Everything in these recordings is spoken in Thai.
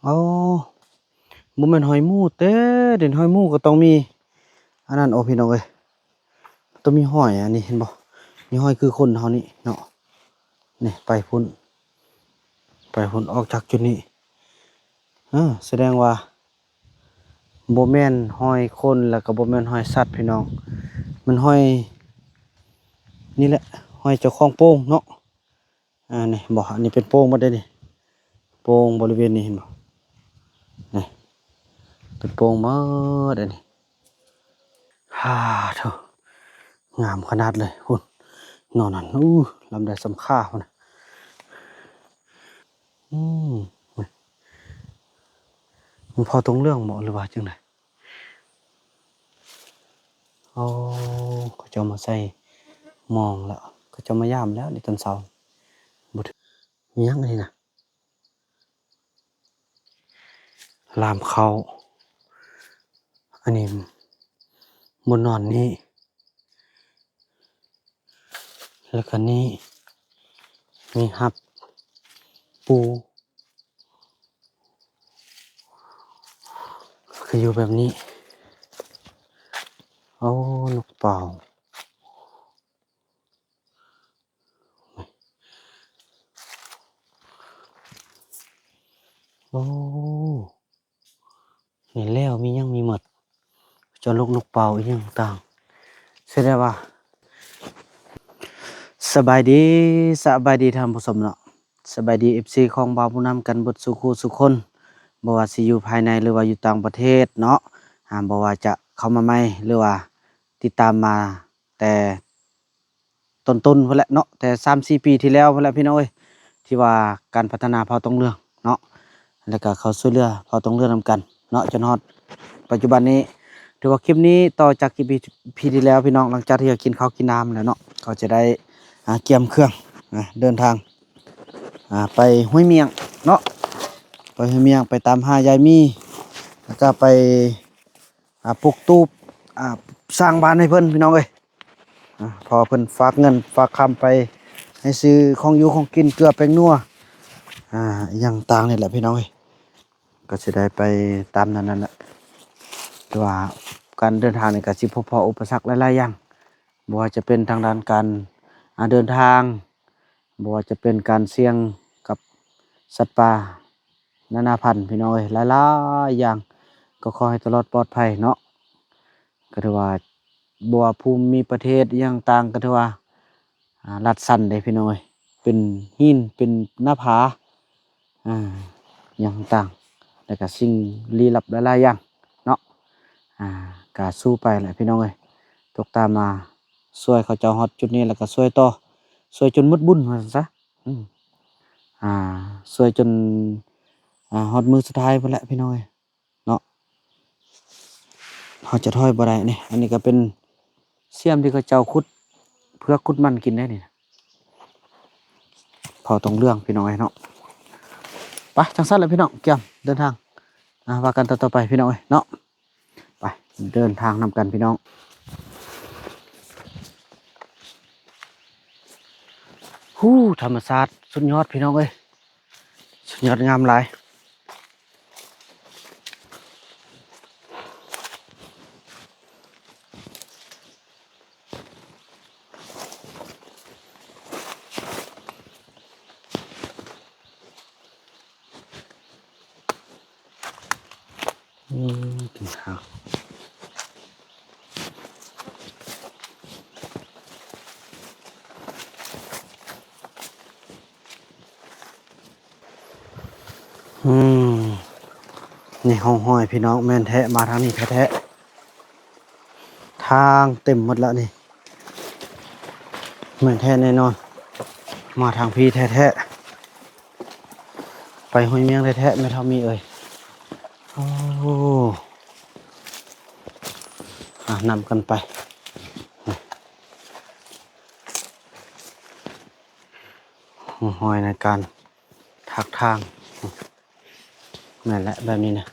อ๋อบ่แม่นหอยมูเต้เด่นหอยมูก็ต้องมีอันนั้นโอ้พี่น้องเอ้ยต้องมีหอยอันนี้เห็นบ่มีหอยคือคนเฮานี่เนาะนี่ไปพุ่นออกจากจุดนี้แสดงว่าบ่แม่นหอยคนแล้วก็บ่แม่นหอยสัตว์พี่น้องมันหอยนี่แหละหอยเจ้าของโป่งเนาะนี่บ่อันนี้เป็นโป่งหมดเลยนี่โป่งบริเวณนี้เห็นบ่นี่เป็นโป่งหมดอันนี้ฮ่าเถอะงามขนาดเลยพุ่นนอนนั่นลำไดสำค่าพุ่นน่ะอืมมันพอตรงเรื่องบ่หรือว่าจังไดอ๋อเขาจะเอามาใส่มองแล้วเขาจะมาย่ามแล้วนี่ตอนเช้าบ่ถึงมีหยังอันนี้น่ะลามเขาอันนี้บนนอนนี้แล้วก็นี่มีหับปูคืออยู่แบบนี้โอ้นกเป่าโอ้เห็นแล้วมียังมีหมดจนลูกนกเป่าอีกอย่างต่างแสดงว่าสบายดีท่านผู้ชมเนาะสบายดี FC ของบ่าวผู้นำกันเบิดสุขสุขคนบ่ว่าสิอยู่ภายในหรือว่าอยู่ต่างประเทศเนาะบ่ว่าจะเข้ามาใหม่หรือว่าติดตามมาแต่ต้นๆพุ่นแหละเนาะแต่3-4 ปีที่แล้วพุ่นแหละพี่น้องเอ้ยที่ว่าการพัฒนาเผ่าตองเรืองเนาะแล้วก็เข้าสู่เรือเผ่าตองเรืองนำกันเนาะจนฮอดปัจจุบันนี้ถือว่าคลิปนี้ต่อจากคลิปพีที่แล้วพี่น้องหลังจากที่กินข้าวกินน้ำแล้วเนาะก็จะได้เตรียมเครื่องเดินทางไปห้วยเมียงเนาะไปห้วยเมียงไปตามหายายมีแล้วก็ไปปลูกตูบสร้างบ้านให้เพิ่นพี่น้องเอ้ยพอเพิ่นฝากเงินฝากคำไปให้ซื้อของอยู่ของกินเกลือแป้งนัวอย่างต่างนี่แหละพี่น้องเอ้ยก็จะได้ไปตามนั้นนั่นแหละแต่ว่าการเดินทางนี่ก็สิพบอุปสรรคหลายๆอย่างบ่ว่าจะเป็นทางด้านการเดินทางบ่ว่าจะเป็นการเสี่ยงกับสัตว์ป่านานาพันธุ์พี่น้องเอ้ยหลายๆอย่างก็ขอให้ตลอดปลอดภัยเนาะก็ถือว่าบ่ว่าภูมิประเทศอิหยังต่างก็ถือว่าลัดสั้นเด้พี่น้องเอ้ยเป็นหินเป็นหน้าผาอ่าอย่างต่างแล้วก็สิ่งลี้ลับหลายๆอย่างเนาะก็สู้ไปแหละพี่น้องเอ้ยตกตามมาช่วยเขาเจ้าฮอดจุดนี้แล้วก็ช่วยต่อช่วยจนหมดบุญว่าซั่นซะอืมอ่าช่วยจนฮอดมื้อสุดท้ายพุ่นแหละพี่น้องเอ้ยเนาะเฮาจะถอยบ่ได้นี่อันนี้ก็เป็นเสียมที่เขาเจ้าขุดเพื่อขุดมันกินได้นี่เผาตรงเรื่องพี่น้องเอ้ยเนาะไปจังซั่นแหละพี่น้องเกี่ยมเดินทางว่ากันต่อไปพี่น้องเอ้ยเนาะไปเดินทางนำกันพี่น้องธรรมชาติสุดยอดพี่น้องเอ้ยสุดยอดงามหลายถึงทางนี่ห้องห้อยพี่น้องแม่นแท้มาทางนี้แท้ๆทางเต็มหมดแล้วนี่แม่นแท้แน่นอนมาทางพี่แท้ๆไปห้วยเมียงแท้ๆไม่เท่ามีเอ่ยโอ้นำกันไปห้อยในการทักทางนั่นแหละแบบนี้นะ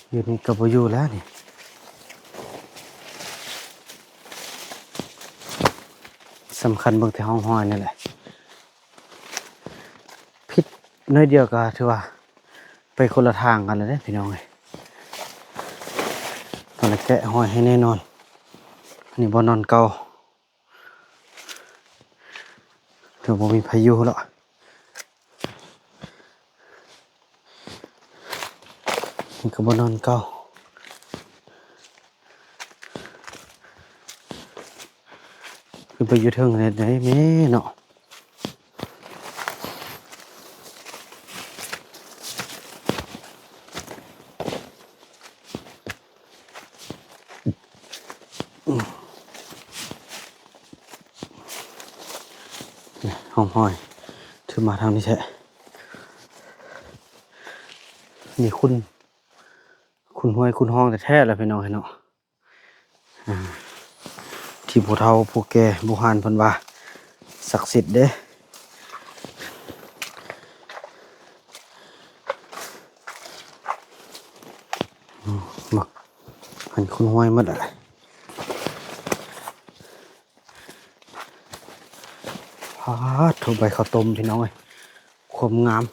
อยู่นี่ก็บ่อยู่แล้วนี่ สำคัญเบิ่งที่ห้องห้อยนี่แหละพิษน้อยเดียวก็ถือว่าไปคนละทางกันเลยเด้พี่น้องเอ้ยตอนนี้แกะห้อยให้แน่นอนอันนี้บ่นอนเก่าถือบ่มีพายุแล้วนี่ก็บ่นอนเก่าคือไปอยู่เทิงไหนแม่เนาะห้องห้อยถือมาทางนี้แท้นี่คุณห้วยคุณห้องแต่แท้แล้วพี่น้องเนาะที่ผู้เฒ่าผู้แก่โบราณเพิ่นว่าศักดิ์สิทธิ์เด้มักหันคุณห้วยหมดอะไรถูกใบข้าวต้มพี่น้องเอ้ยความงาม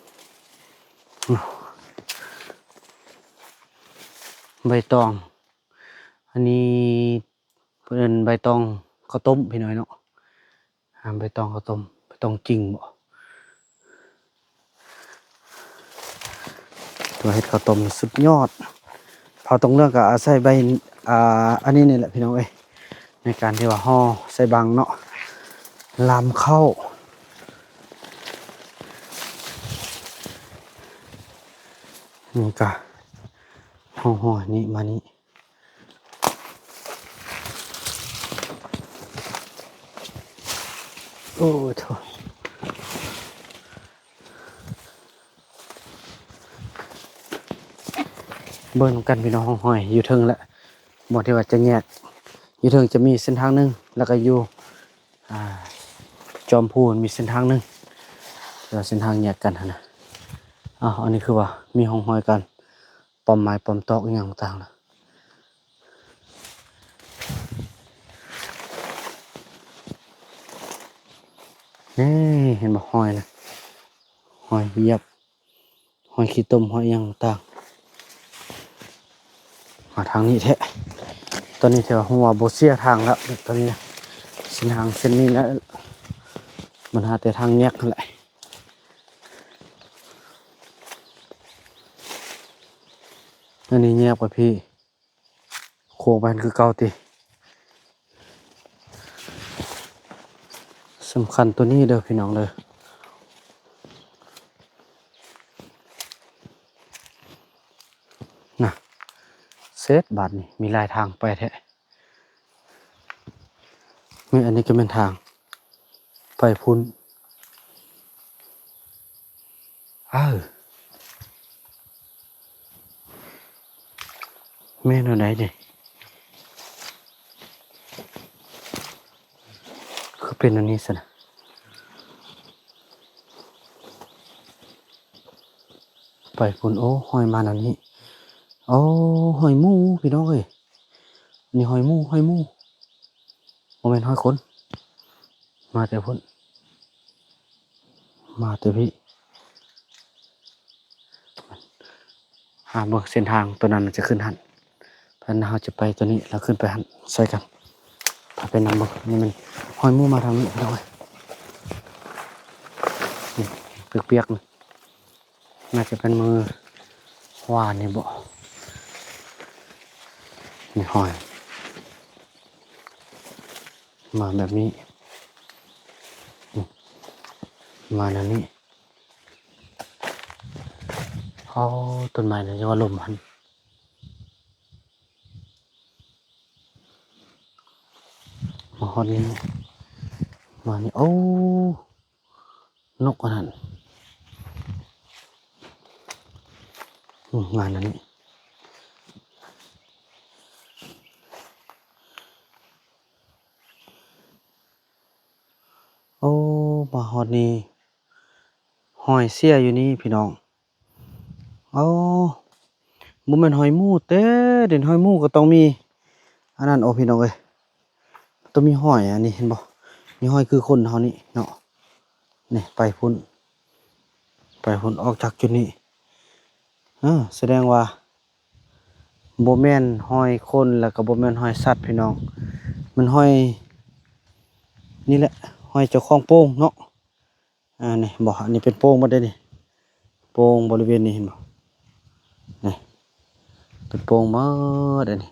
ใบตองอันนี้เพิ่นใบตองข้าวต้มพี่น้อยเนาะใบตองข้าวต้มใบตองจริงบ่ตัวเฮ็ดข้าวต้มสุดยอดเผาตรงเรื่องก็อาศัยใบอันนี้นี่แหละพี่น้องเอ้ยในการที่ว่าห่อใส่บังเนาะลามเข้านี่ก็ห่อนี่มานี่โอ้โถเบิ่งกันพี่น้องห้อยอยู่เทิงแล้วบ่ที่ว่าจะแยกอยู่เทิงจะมีเส้นทางนึงแล้วก็อยู่จอมพูนมีเส้นทางนึงแล้วเส้นทางแยกกันนะอันนี้คือว่ามีห้องห้อยกันปอมไม้ปอมตอกอย่างต่างๆนะเห็นบ่ห้อยนะห้อยเวียบห้อยขี้ต้มห้อยอย่างต่างมาทางนี้แท้ตอนนี้เธอหัวโบเสียทางแล้วตอนนี้นะเส้นทางเส้นนี้แล้วมันหาแต่ทางแยกนั่นแหละอันนี้แยกไปพี่โค้งไปคือเก่าติสำคัญตัวนี้เด้อพี่น้องเลยนะเซตบาทนี่มีลายทางไปแท้มีอันนี้ก็เป็นทางไปพุ่นแม่นไหนดิคือเป็นอันนี้สินะไปพุ่นโอ้หอยมาอันนี้โอ้หอยมูพี่น้องเอ้ยนี่หอยมูโมเมนต์หอยคนมาแต่พุ่นมาแต่พี่เบิกเส้นทางตัวนั้นจะขึ้นหันพันเราจะไปตัวนี้แล้วขึ้นไปหันใส่กันพาไปนำเบิกนี่มันหอยมูมาทางนี้พี่น้องเอ้ยเปียกๆนะน่าจะเป็นมือวานนี่บ่นี่หอยมาแบบนี้มาแบบนี้ต้นไม้เนี่ยจะว่าลมพันมาฮอดนี้มานี่นกอันนั้นงานนั้นมาฮอดนี้หอยเสียอยู่นี่พี่น้องบ่แม่นหอยมูเต้เด่นหอยมูก็ต้องมีอันนั้นพี่น้องเอ้ยต้องมีหอยอันนี้เห็นบ่ มีห้อยคือคนเฮานี่เนาะนี่ไปพุ่นออกจากจุดนี้แสดงว่าบ่แม่นห้อยคนแล้วก็บ่แม่นห้อยสัตว์พี่น้องมันห้อยนี่แหละห้อยเจ้าของโป่งเนาะนี่บ่อันนี้เป็นโป่งบ่ได้นี่โป่งบริเวณนี้เห็นบ่นี่เป็นโป่งหมดอันนี้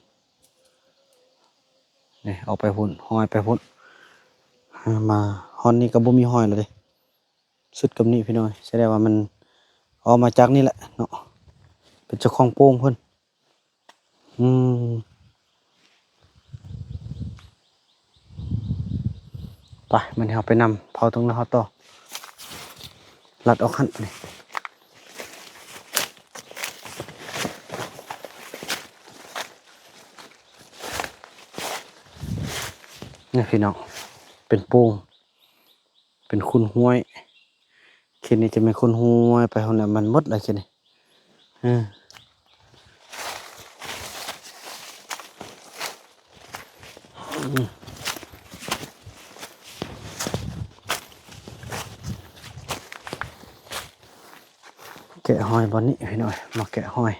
นี่ออกไปพุ่นห้อยไปพุ่นมาฮอนนี้ก็บ่มีห้อยแล้วเด้สุดกับนี้พี่น้อยแสดงว่ามันออกมาจากนี่แหละเนาะเป็นเจ้าของโป่งเพิ่นไปมันเอาไปนำเผาตรงนั้นเขาต่อลัดออกขั้นนี่พี่น้องเป็นโป่งเป็นคุณห้วยเข็นนี้จะเป็นคุณห้วยไปคนละมันหมดเลยเข็นนี้แกะหอยบนนี้พี่น้อยมาแกะหอย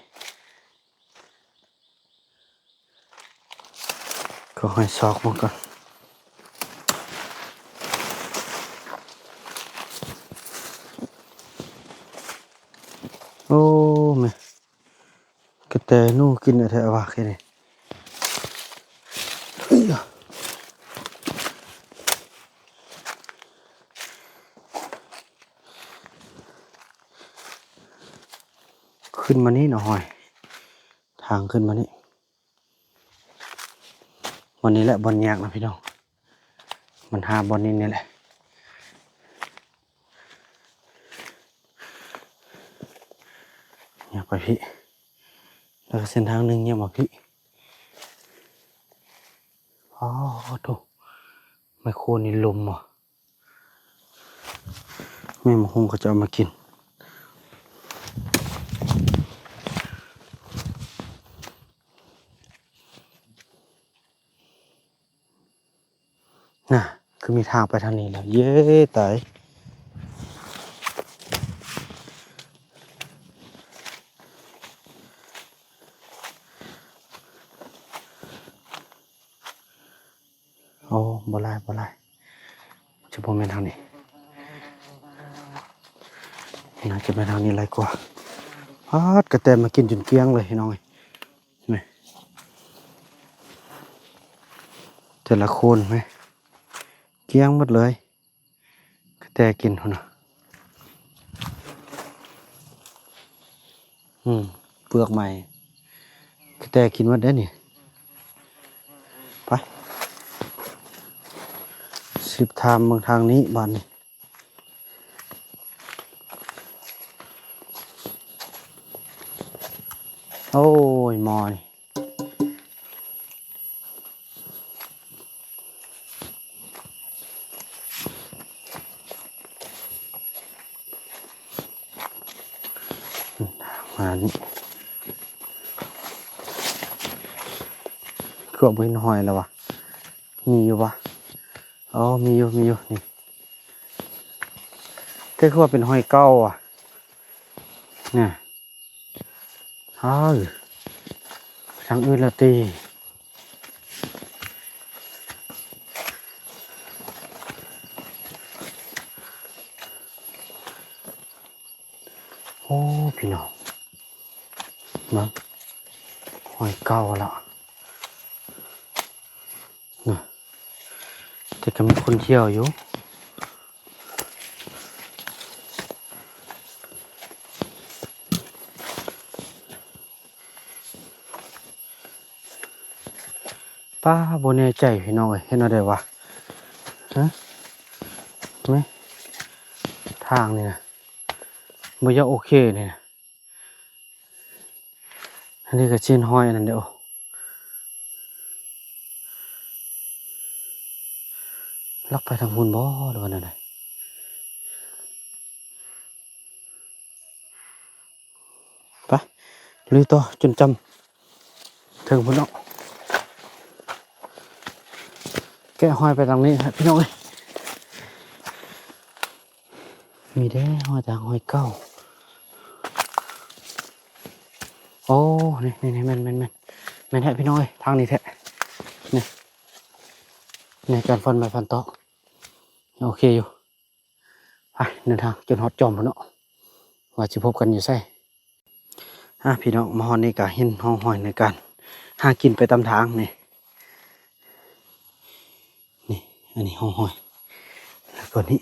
ก็หอยซอกมันก่อนโอ้แม่กระแตนู่กินอะไรวะแค่นี้ขึ้นมานี่หน่อยทางขึ้นมานี่วันนี้แหละบอลยากนะพี่น้องมันหาบอลนี้นี่แหละอยากไปพี่แล้วก็เส้นทางหนึ่งเนี่ยมาพี่อ๋อถูกไมโครนี่ลมอ่ะแม่มาคงเขาจะเอามากินน่ะคือมีทางไปทางนี้แล้วเย้ตายโอ้บ่ไล่จะบ่แม่นทางนี้น่าจะไปทางนี้ไรกว่าฮัดกระแตมากินจนเกลี้ยงเลยน้องไอ้นี่แต่ละคนไหมเกลี้ยงหมดเลยกระแตกินคนน่ะเปลือกใหม่กระแตกินหมดได้นี่ไปสิบทามบางทางนี้บ้านนี้โอ้ยมอยมานี่เกือบไม่หอยแล้ววะมีอยู่ปะอ๋อมีอยู่นี่ก็คือว่าเป็นหอยเก้าอ่ะเนี่ยทางอื่นละตีโอ้พี่น้องมาหอยเก้าละนะแต่ก็มีคนเที่ยวอยู่ป้าบนแน่ใจพี่น้องเห็นอะไรวะฮะไหมทางนี่นะมันยังโอเคเนี่ยอันนี้ก็ชิ้นห้อยนั่นเดียวลักไปทางหุ่นบ่หรือว่าอะไรไปลุยต่อจนจำถึงพุ่นเนาะแกะห้อยไปทางนี้พี่น้องเอ้ย มีได้หอยจางหอยเก้าโอ้นี่แม่นแท้พี่น้อยทางนี้แท้นี่ในการฟันไม้ฟันตอกโอเคอยู่ไปเดินทางจนฮอดจอมแล้วเนาะว่าจะพบกันอยู่ไสพี่น้องมาฮอดนี่ก็เห็นห้องหอยในการหากินไปตามทางนี่อันนี้ห้องหอยแล้วก็นี้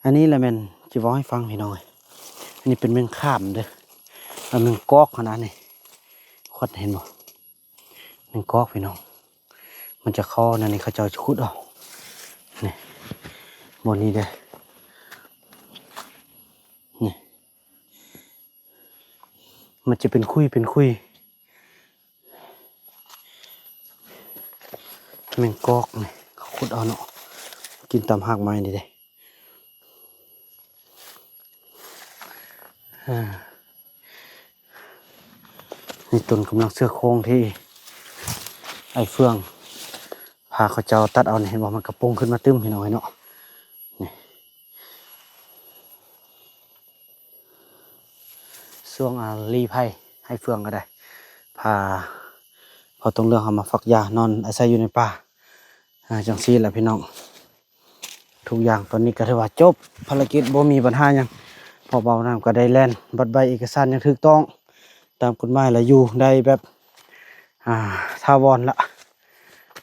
อันนี้แหละแม่นจะบอกให้ฟังพี่น้อยอันนี้เป็นแมงข้ามเด้อแล้วแมงกอกขนาดนี้คดเห็นบ่แมงกอกพี่น้องมันจะเข้านั่นนี่เขาจะขุดเอานี่บนนี้เด้อนี่มันจะเป็นคุยแมงกอกนี่เขาขุดเอาเนาะกินตามหากไม้นี่เด้นี่ต้นกำลังเสื้อโครงที่ไอ้เฟืองพาเขาเจ้าตัดเอาเนี่ยเห็นว่ามันกระโปงขึ้นมาตึ้มพี่น้อยเนาะนี่ช่วงรีไพ่ให้เฟืองก็ได้พาพอตรงเรื่องเขามาฝักยานอนอาศัยอยู่ในป่าจังซี่แหละพี่น้องทุกอย่างตอนนี้ก็ถือว่าจบภารกิจบ่มีปัญหาหยังพอเบาน้ำก็ได้แล่นบัดใบเอกสารยังถูกต้องตามกฎหมายและอยู่ได้แบบถาวรละ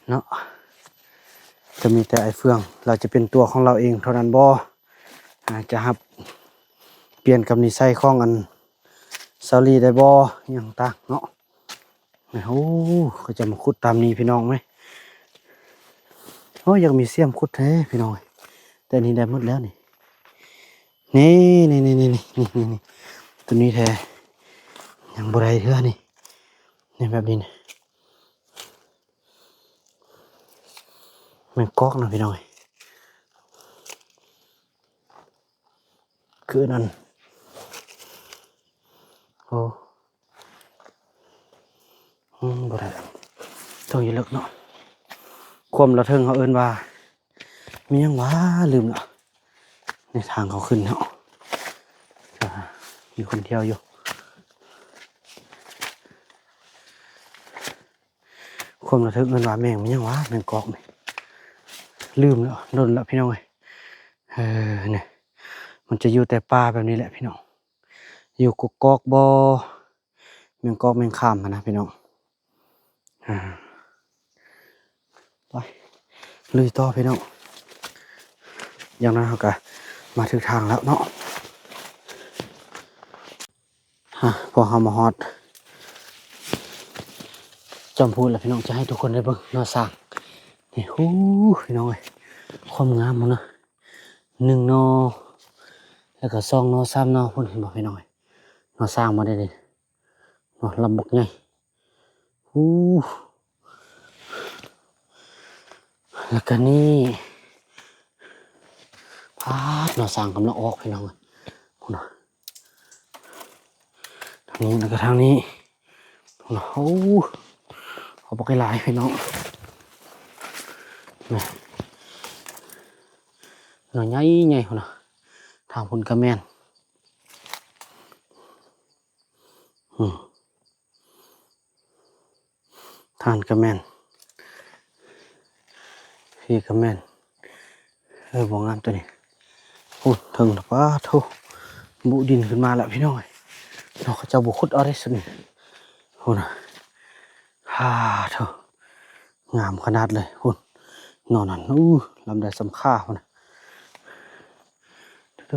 เนาะจะมีแต่ไอ้เฟืองเราจะเป็นตัวของเราเองเท่านั้นบ่จะหับเปลี่ยนกับนิสัยของอันซาลีได้บ่อย่างต่างเนาะโอ้เขาจะมาขุดตามนี้พี่น้องไหมโอ้ยังมีเสียมขุดแท้พี่น้องแต่นี่ได้หมดแล้วนี่ตัวนี้แท้ยังบ่ได้เท่านี่แบบนี้นะมันกอกนะพี่น้องคือนั่นโอ้บ่ได้ต้องอย่าเลิกเนาะความระเทิงเขาเอิ้นว่ามียังวะลืมละในทางเขาขึ้นเนาะมีคนเที่ยวอยู่ความระเทิงเอิ้นว่าแม่งมันยังวะแม่งกอกไหมลืมแล้วโดนละพี่น้องเนี่ยมันจะอยู่แต่ป่าแบบนี้แหละพี่น้องอยู่กกอกบ่แม่งกอกแม่งข้ามนะพี่น้องไปลุยต่อพี่น้องอย่างนั้นเขาก็มาถึงทางแล้วเนาะพอเขามาฮอดจอมพูดแล้วพี่น้องจะให้ทุกคนได้เบิ่งนอสร้างนี่พี่น้องความงามมันนะ1 นอแล้วก็2 นอ 3 นอพุ่นเห็นบ่พี่น้องนอสร้างมาได้เลยนอลำบกไงแล้วก็นี่พาดนอสร้างกำลังออกพี่น้องพุ่นนะทางนี้แล้วก็ทางนี้พุ่นนะเอาปกหลายพี่น้องนี่หน่อยใหญ่พุ่นนะทางพุ่นกระแมนทานกระแมนพี่กระแมนบ่งามตัวนี้พูดถึงหรือว่าทุบุดินขึ้นมาแล้วพี่น้อยเราเขาจะบุคุดเอาได้สิพูดนะเถอะงามขนาดเลยพูดนอนนั่นลำได้สำค่าพูดนะดู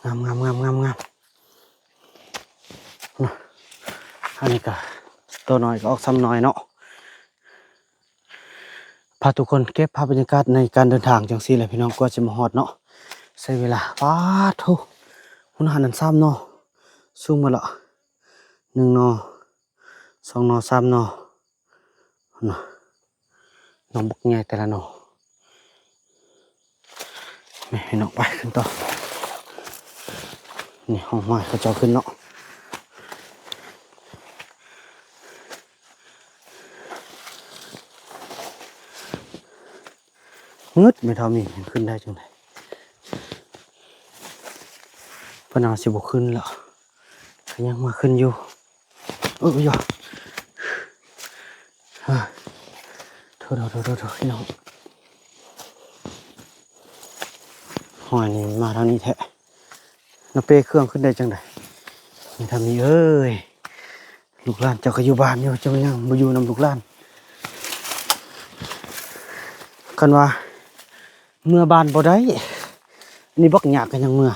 งามนะอันนี้ก็ตัวน้อยก็ออกซ้ำน้อยเนาะพาทุกคนเก็บภาพบรรยากาศในการเดินทางจังซี่แหละพี่น้องก็จะมาฮอดเนาะใช้เวลาทุคุณหัน3 นอสูงมาละ1 นอ 2 นอ 3 นอน้องบกใหญ่แต่ละนอไม่ให้น้องไปขึ้นต่อนี่ห้องไม้เขาจะขึ้นเนาะ งึดไม่เท่ามีมันขึ้นได้จังไดปนาสิบ่ขึ้นแล้วก็ยังมาขึ้นอยู่อย่าโทษพี่น้องหอยนี่มาเท่านี้แท้น้าเป้เครื่องขึ้นได้จังไดนี่ทำนี้เอ้ยลูกหลานเจ้าก็อยู่บ้านอยู่เจ้ายังบ่อยู่นำลูกหลานกันว่าเมื่อบ้านบ่ได้นี่บักหยากกันยังเมื่อ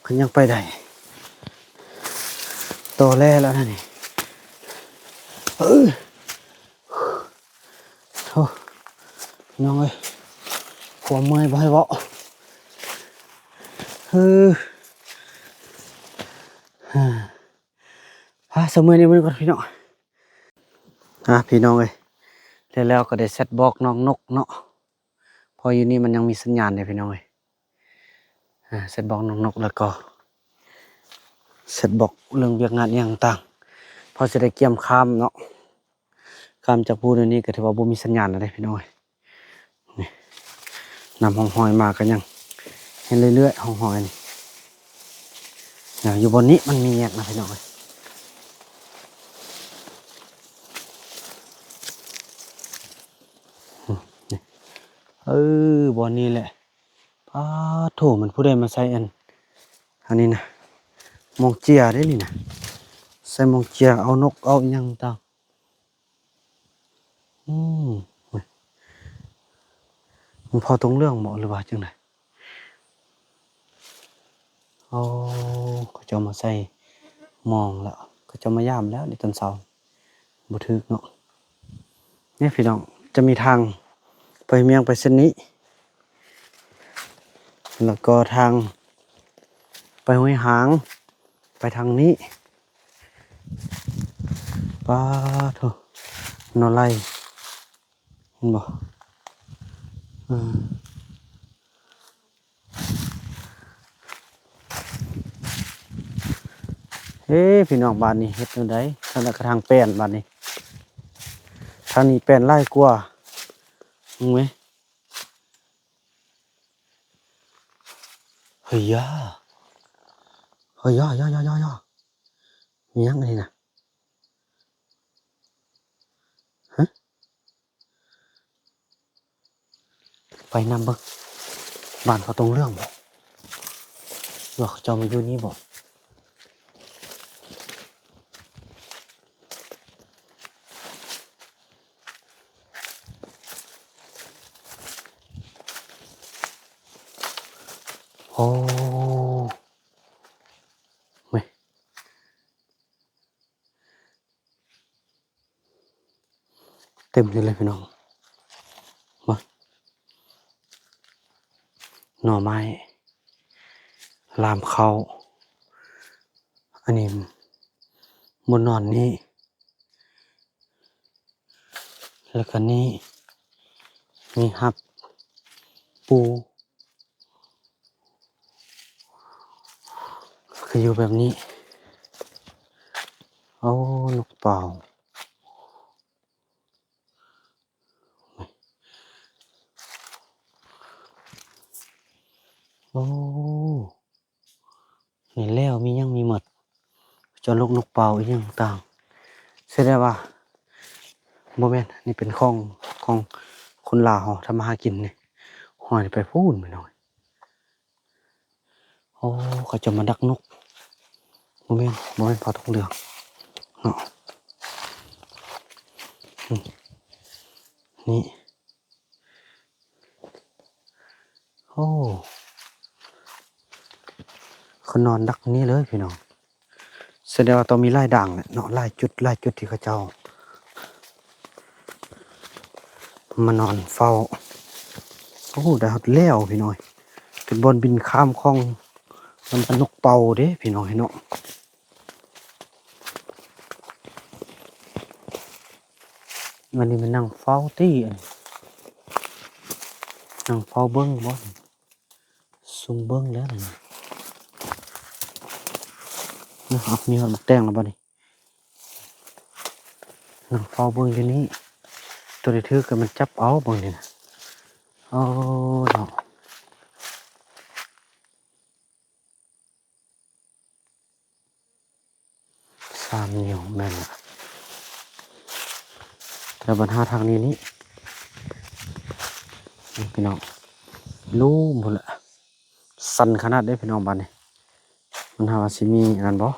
กันยังไปได้โตแล้วนะนี่โธ่น้องเอ้ยหัวเมื่อยบ่ให้เว้าเสมอนี่มันก่อนพี่น้องพี่น้องเอ้ยแล้วก็ได้เซตบอกน้องนกเนาะพออยู่นี่มันยังมีสัญญาณเลยพี่น้องเอ้ยเซตบอกน้องนกแล้วก็เซตบอกเรื่องเวียกงานอย่างต่างพอจะได้เกี่ยมข้ามเนาะข้ามจากพูดนี้ก็ถือว่าบ่มีสัญญาณอะไรพี่น้องเอ้ยนี่นำห้องหอยมากันยังเห็นเรื่อยๆห้องหอยนี่อยู่บนนี้มันมีแยกนะพี่น้องเอ้ยบอนนี้แหละป้าโถมันผู้ใดมาใส่อันนี้นะมองเจียได้นี่นะใส่มองเจียเอานกเอาอยังต่างมันพอตรงเรื่องเหมาะหรือว่าจังไดเขาจะมาใส่มองแล้วเขาจะมาย่ามแล้วในตอนเช้าบ่ถึกเนาะเนี่ยพี่น้องจะมีทางไปเมียงไปเส้นนี้แล้วก็ทางไปห้วยหางไปทางนี้ป้าโถนอนไล่เห็นบ่พี่น้องบ้านนี้เฮ็ดจังได๋ทางนั้นก็ทางแป้นบ้านนี้ทางนี้แป้นหลายกว่ามึงไหมเฮ้ยยามียังไงนะฮะไปนำเบิ่งบ้านเขาตรงเรื่องบ่ว่าเขาเจ้ามาอยู่นี่บ่โอ้เว้ยเต็มเลยพี่น้องมาหน่อไม้ลามเขาอันนี้บนนอนนี้แล้วก็นี่มีหับปูคืออยู่แบบนี้นกเป่านี่แล้วมียังมีหมดจนลูกนกเป่าอีกอย่างต่างแสดงว่าโมเมนต์นี่เป็นของคนลาวทำมาหากินนี่หอยไปพูดไปหน่อยเขาจะมาดักนกโมเมนต์พอทองเหลืองเนาะนี่เขานอนดักนี้เลยพี่น้องแสดงว่าต้องมีลายด่างเนาะลายจุดที่เขาเจ้ามานอนเฝ้าได้หดแล้วพี่น้อยเป็นบอลบินข้ามคลองมันเป็นนกเป่าเด้พี่น้อยเนาะวันนี้มันนั่งเฝ้าตี้นั่งเฝ้าเบิ้งบอลซุ่มเบิ้งแล้วนี่มีหอดหมกแดงแล้วบ่นี่นั่งเฝ้าเบิ้งอยู่นี่ตัวที่ถือกันมันจับเอาเบิ้งนี่นะ โอ้เนาะ3 นิ้วแม่นละแต่บรรหาทางนี้นี่พี่น้องรู้หมดละสั่นขนาดได้พี่น้องบ้านนี่มันหาว่าสิมีอันนั้นบ่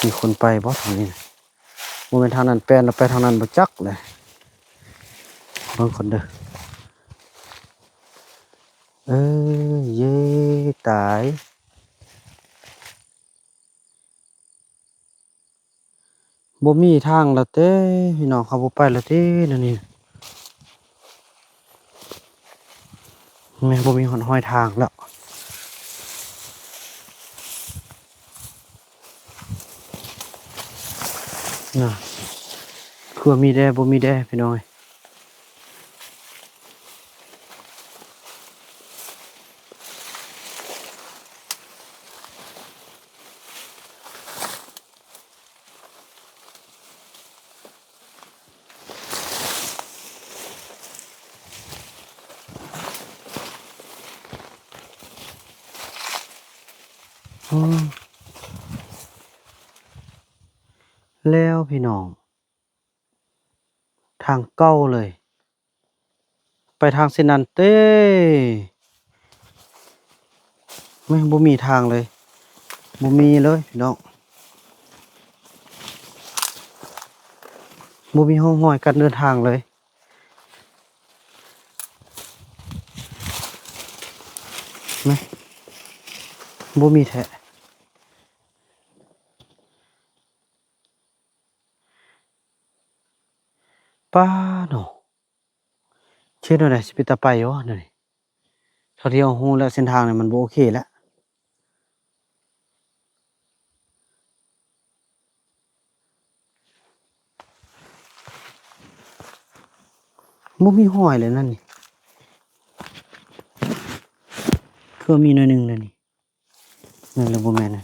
มีคนไปบ่ทางนี้บ่แม่นทางนั้นแปลนแล้วไปทางนั้นบ่จักเลยเบิ่งคนเด้อเย้ตายบ่มีทางแล้วเต้พี่น้องเขาบ่ไปแล้วเต้นั่นนี่แม่บ่มีหนห้อยทางแล้วน่ะคือว่ามีแด่บ่มีแด่พี่น้องเอ้ยอืมแล้วพี่น้องทางเก่าเลยไปทางเส้นนั้นเต้แม่งบ่มีทางเลยบ่มีเลยพี่น้องบ่มีห้องห้อยการเดินทางเลยนะบ่มีแท้ป้าเนาะเช็ดหน่อยได้สิไปตาไปอยู่วะนั่นนี่เท่าที่เราฮู้แล้วเส้นทางนี่มันบ่โอเคแล้วบ่มีห้อยเลยนั่นนี่คือมีหน่อยหนึงนั่นนี่นั่นแหละบ่แม่นน่ะ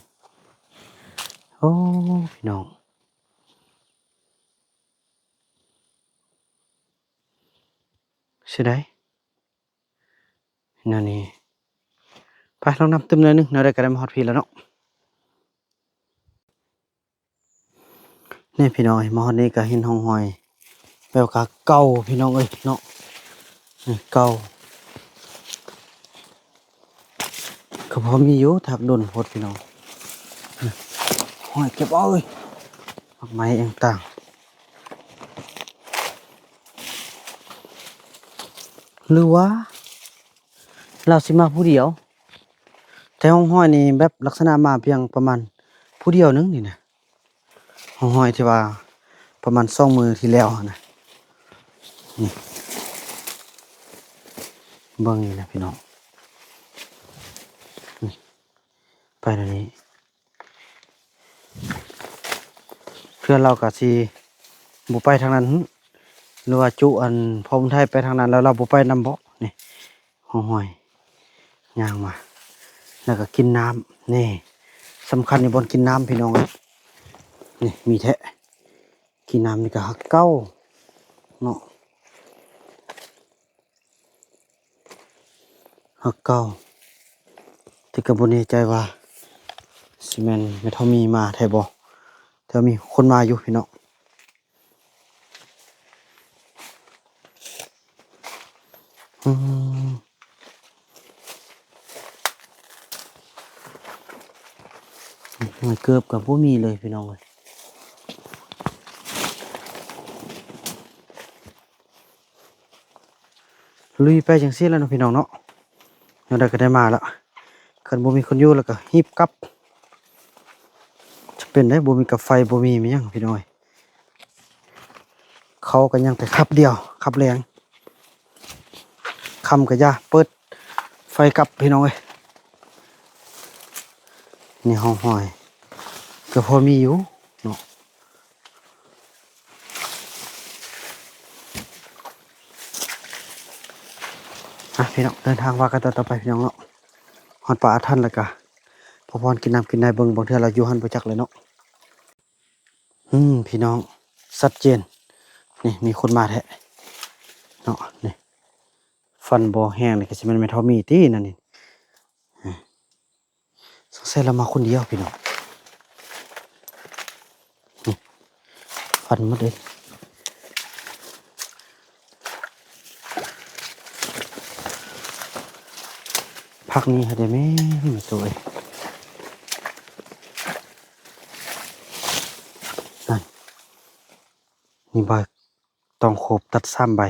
โอ้พี่น้องเสียดายนั่นนี่ไปลองนำเติมหน่อยหนึงแนวใดก็ได้มาฮอดพี่แล้วเนาะนี่พี่น้องมาฮอดนี่ก็เห็นห้องห้อยแปลว่าเก่าพี่น้องเอ้ยเนาะนี่เก่าก็พอมีอยู่ถักดนโพดพี่น้องห้อยเก็บเอาเอ้ยดอกไม้ต่างๆหรือว่าเราสิมาผู้เดียวแต่ห้องห้อยนี่แบบลักษณะมาเพียงประมาณผู้เดียวนึงนี่นะห้องห้อยที่ว่าประมาณ2 มือที่แล้วนะนี่เบิ่งนี่นะพี่น้องนี่ไปเดี๋ยวนี้เพื่อนเราก็สิบ่ไปทางนั้นหรือว่าจุอันพอมไทยไปทางนั้นแล้วเราบ่ไปนำบ่นี่ห้องห้อยย่างมาแล้วก็กินน้ำนี่สำคัญในบนกินน้ำพี่น้องเอ้ยนี่มีแท้กินน้ำนี่ก็ฮักเก้าเนาะฮักเก้าที่กระบวนใจว่าซีเมนต์ไม่เท่ามีมาแท้บ่แต่มีคนมาอยู่พี่น้องอืมเกือบกับพวกมีเลยพี่น้องเลยลุยไปจังซี่แล้วเนาะพี่น้องเนาะเดี๋ยวได้ก็ได้มาแล้วคันบ่มีคนอยู่แล้วก็ฮีบกลับจะเป็นได้บ่มีกับไฟบ่มีมีหยังพี่น้อยเขาก็ยังแต่ขับเดียวขับแรงคำก็ย่าเปิดไฟกลับพี่น้องเอ้ยนี่ห้องห้อยก็พอมีอยู่เนาะพี่น้องเดินทางว่ากันต่อไปพี่น้องเนาะฮอดป่าท่านแล้วก็พอพรกินน้ำกินได้เบิ่งบางเทื่อเราอยู่หันบ่จักเลยเนาะพี่น้องชัดเจน นี่มีคนมาแท้เนาะนี่ฟันบ่แห้งนี่ก็สิแม่นแม่นเท่ามีตินั่นนี่สงสัยเรามาคนเดียวพี่น้องนี่ฟันหมดเลยพักนี้ให้ได้แม่มาตัวเอ้ยนั่นนี่ใบต้องโคบตัด3ใบ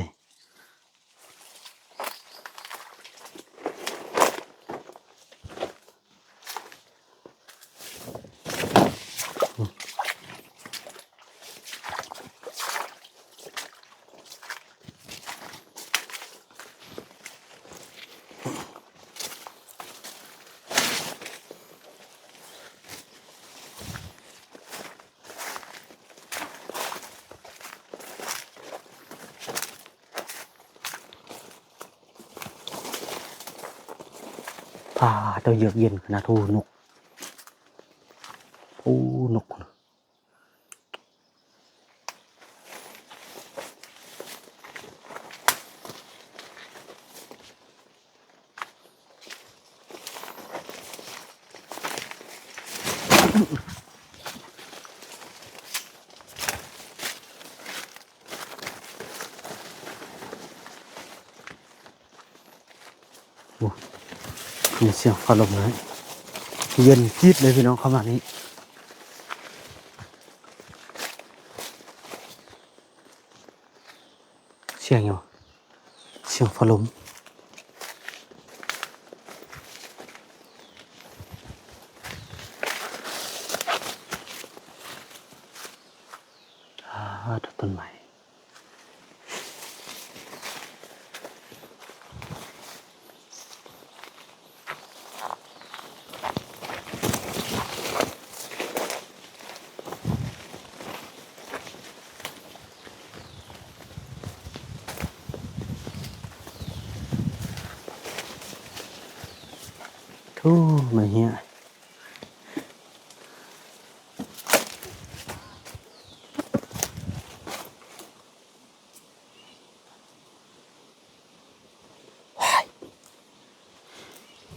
ตัวเยือกเย็นขนาดทูนกโอ้นกโอ้มีเสียงฟ้าลมเลยเย็นจี๊ดเลยพี่น้องเข้ามานี้เสียงอยู่เสียงฟ้าลมต้นไม้ทูมาเฮีย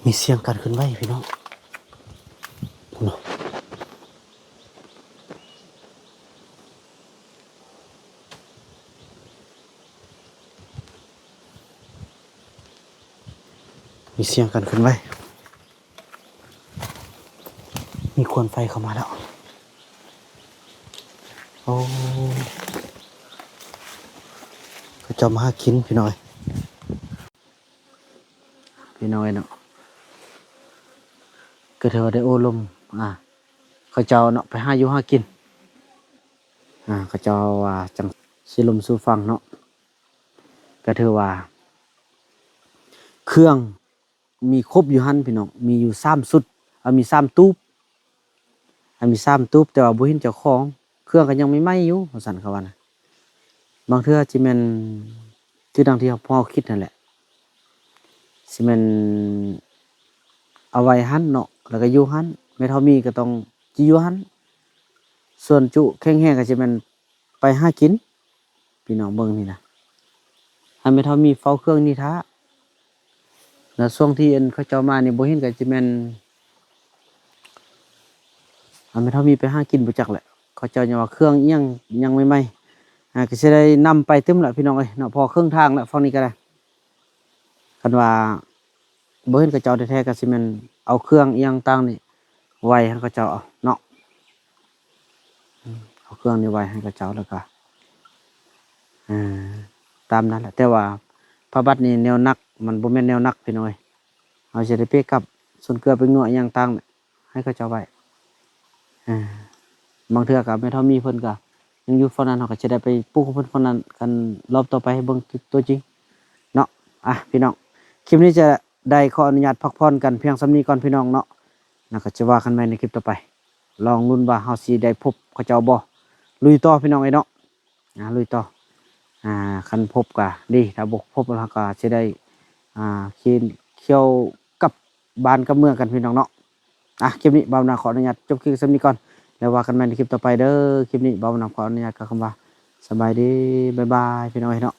มีเสียงกันขึ้นไว้พี่น้องเนาะมีเสียงกันขึ้นไว้มีควันไฟเข้ามาแล้วโอ้เขาจะมาหากินพี่น้อยเนาะก็เธอได้โอ้ลมเขาเจ้าเนาะไปหาอยู่หากินเขาเจ้าว่าจังสิลมสู่ฟังเนาะก็ถือว่าเครื่องมีครบอยู่หั่นพี่น้องมีอยู่3ชุดมี3ตูบมี3ตูบแต่ว่าบ่เห็นเจ้าของเครื่องก็ยังไม่ไหม้อยู่ว่าซั่นเขาว่านะบางเทื่อสิแม่นคือดังที่พ่อคิดนั่นแหละสิแม่นเอาไว้หั่นเนาะแล้วก็อยู่หั่นแม่เฒ่ามีก็ต้องสิอยู่หั่นส่วนจุแข็งแรงก็สิแม่นไปหากินพี่น้องเบิ่งนี่นะให้แม่เฒ่ามีเฝ้าเครื่องนี่ท่าแล้วช่วงที่เขาเจ้ามานี่บ่เห็นก็สิแม่นแม่เฒ่ามีไปหากินบ่จักแหละเขาเจ้ายังว่าเครื่องอิหยังใหม่ๆก็สิได้นำไปตึมแหละพี่น้องเอ้ยเนาะพอครึ่งทางแล้วฝั่งนี้ก็ได้คันว่าบ่เห็นเขาเจ้าแท้ๆก็สิแม่นเอาเครื่องอิหยังต่างนี่ไว้ให้เขาเจ้าเอาเนาะเอาเครื่องนี้ไว้ให้เขาเจ้าแล้วก็ตามนั้นแหละแต่ว่าพระบัดนี่แนวนักมันบ่แม่นแนวนักพี่น้อยเอาสิได้ไปกับส่วนเกลือไปงัวอิหยังต่างให้เขาเจ้าไว้บางเทื่อก็แม่เฒ่ามีเพิ่นก็ยังอยู่ฝั่งนั้นเฮาก็สิได้ไปปลูกเพิ่นฝั่งนั้นกันรอบต่อไปให้เบิ่งตัวจริงเนาะพี่น้องคลิปนี้จะได้ขออนุญาตพักผ่อนกันเพียงส่ำนี้ก่อนพี่น้องเนาะแล้วก็จะว่ากันใหม่ในคลิปต่อไปลองลุ้นว่าเฮาสิได้พบเขาเจ้าบ่ลุยต่อพี่น้องเอ้ยเนาะลุยต่อคันพบก็ดีถ้าบ่พบแล้วก็สิได้เคี่ยวกับบ้านกับเมืองกันพี่น้องเนาะคลิปนี้บ่าวนาขออนุญาตจบคลิปส่ำนี้ก่อนแล้วว่ากันใหม่ในคลิปต่อไปเด้อคลิปนี้บ่าวนาขออนุญาตกับคำว่า สบายดีบ๊ายบายพี่น้องเนาะ